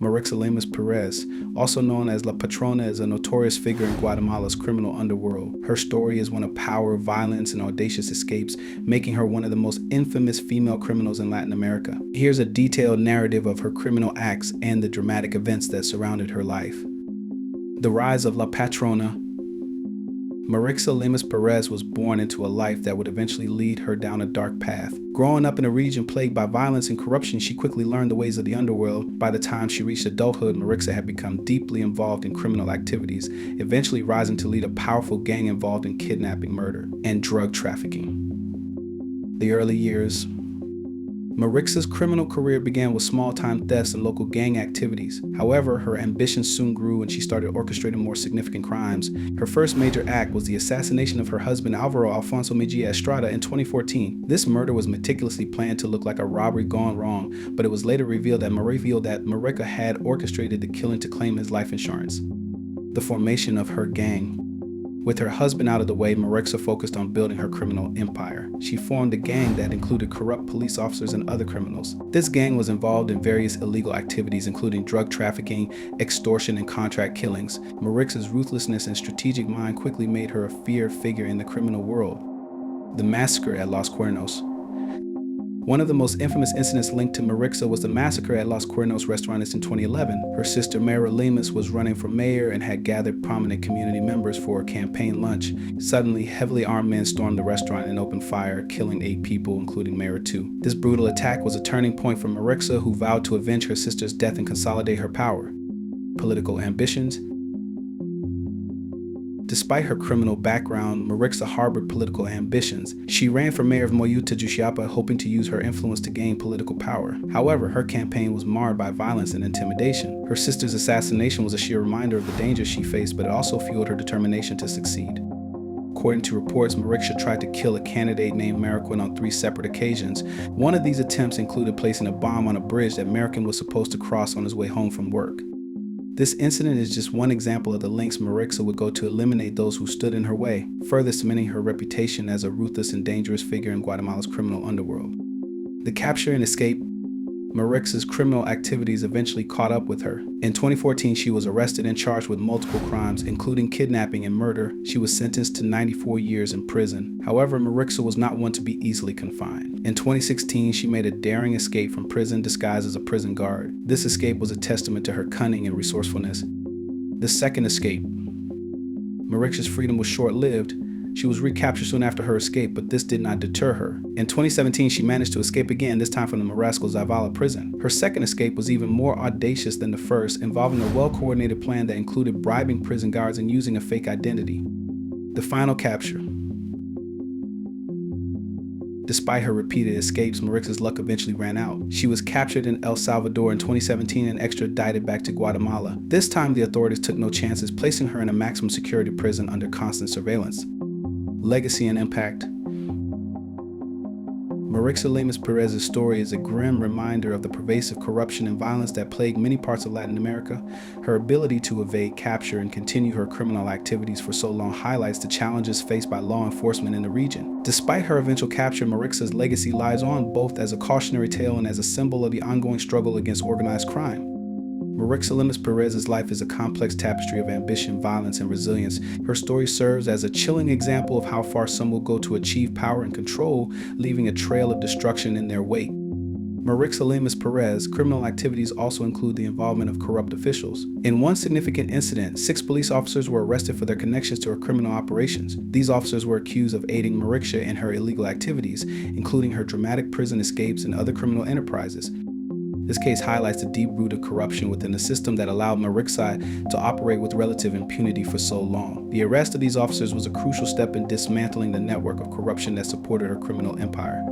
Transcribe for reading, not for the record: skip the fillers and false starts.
Marixa Lemus Perez, also known as La Patrona, is a notorious figure in Guatemala's criminal underworld. Her story is one of power, violence, and audacious escapes, making her one of the most infamous female criminals in Latin America. Here's a detailed narrative of her criminal acts and the dramatic events that surrounded her life. The rise of La Patrona. Marixa Lemus Perez was born into a life that would eventually lead her down a dark path. Growing up in a region plagued by violence and corruption, she quickly learned the ways of the underworld. By the time she reached adulthood, Marixa had become deeply involved in criminal activities, eventually rising to lead a powerful gang involved in kidnapping, murder, and drug trafficking. The early years. Marixa's criminal career began with small-time thefts and local gang activities. However, her ambitions soon grew and she started orchestrating more significant crimes. Her first major act was the assassination of her husband Alvaro Alfonso Mejia Estrada in 2014. This murder was meticulously planned to look like a robbery gone wrong, but it was later revealed that Marixa had orchestrated the killing to claim his life insurance. The formation of her gang. With her husband out of the way, Marixa focused on building her criminal empire. She formed a gang that included corrupt police officers and other criminals. This gang was involved in various illegal activities, including drug trafficking, extortion, and contract killings. Marixa's ruthlessness and strategic mind quickly made her a feared figure in the criminal world. The massacre at Los Cuernos. One of the most infamous incidents linked to Marixa was the massacre at Los Cuernos restaurants in 2011. Her sister Marixa Lemus was running for mayor and had gathered prominent community members for a campaign lunch. Suddenly, heavily armed men stormed the restaurant and opened fire, killing 8 people, including Mayor 2. This brutal attack was a turning point for Marixa, who vowed to avenge her sister's death and consolidate her power. Political ambitions. Despite her criminal background, Marixa harbored political ambitions. She ran for mayor of Moyuta, Juchiapa, hoping to use her influence to gain political power. However, her campaign was marred by violence and intimidation. Her sister's assassination was a sheer reminder of the dangers she faced, but it also fueled her determination to succeed. According to reports, Marixa tried to kill a candidate named Mariquin on 3 separate occasions. One of these attempts included placing a bomb on a bridge that Mariquin was supposed to cross on his way home from work. This incident is just one example of the lengths Marixa would go to eliminate those who stood in her way, further cementing her reputation as a ruthless and dangerous figure in Guatemala's criminal underworld. The capture and escape. Marixa's criminal activities eventually caught up with her. In 2014, she was arrested and charged with multiple crimes, including kidnapping and murder. She was sentenced to 94 years in prison. However, Marixa was not one to be easily confined. In 2016, she made a daring escape from prison disguised as a prison guard. This escape was a testament to her cunning and resourcefulness. The second escape. Marixa's freedom was short-lived. She was recaptured soon after her escape, but this did not deter her. In 2017, she managed to escape again, this time from the Marasco Zavala prison. Her second escape was even more audacious than the first, involving a well-coordinated plan that included bribing prison guards and using a fake identity. The final capture. Despite her repeated escapes, Marixa's luck eventually ran out. She was captured in El Salvador in 2017 and extradited back to Guatemala. This time, the authorities took no chances, placing her in a maximum security prison under constant surveillance. Legacy and impact. Marixa Lemus Perez's story is a grim reminder of the pervasive corruption and violence that plague many parts of Latin America. Her ability to evade capture and continue her criminal activities for so long highlights the challenges faced by law enforcement in the region. Despite her eventual capture, Marixa's legacy lies on both as a cautionary tale and as a symbol of the ongoing struggle against organized crime. Marixa Lemus Perez's life is a complex tapestry of ambition, violence, and resilience. Her story serves as a chilling example of how far some will go to achieve power and control, leaving a trail of destruction in their wake. Marixa Lemus Perez's criminal activities also include the involvement of corrupt officials. In one significant incident, 6 police officers were arrested for their connections to her criminal operations. These officers were accused of aiding Marixa in her illegal activities, including her dramatic prison escapes and other criminal enterprises. This case highlights the deep-rooted corruption within the system that allowed Marixa to operate with relative impunity for so long. The arrest of these officers was a crucial step in dismantling the network of corruption that supported her criminal empire.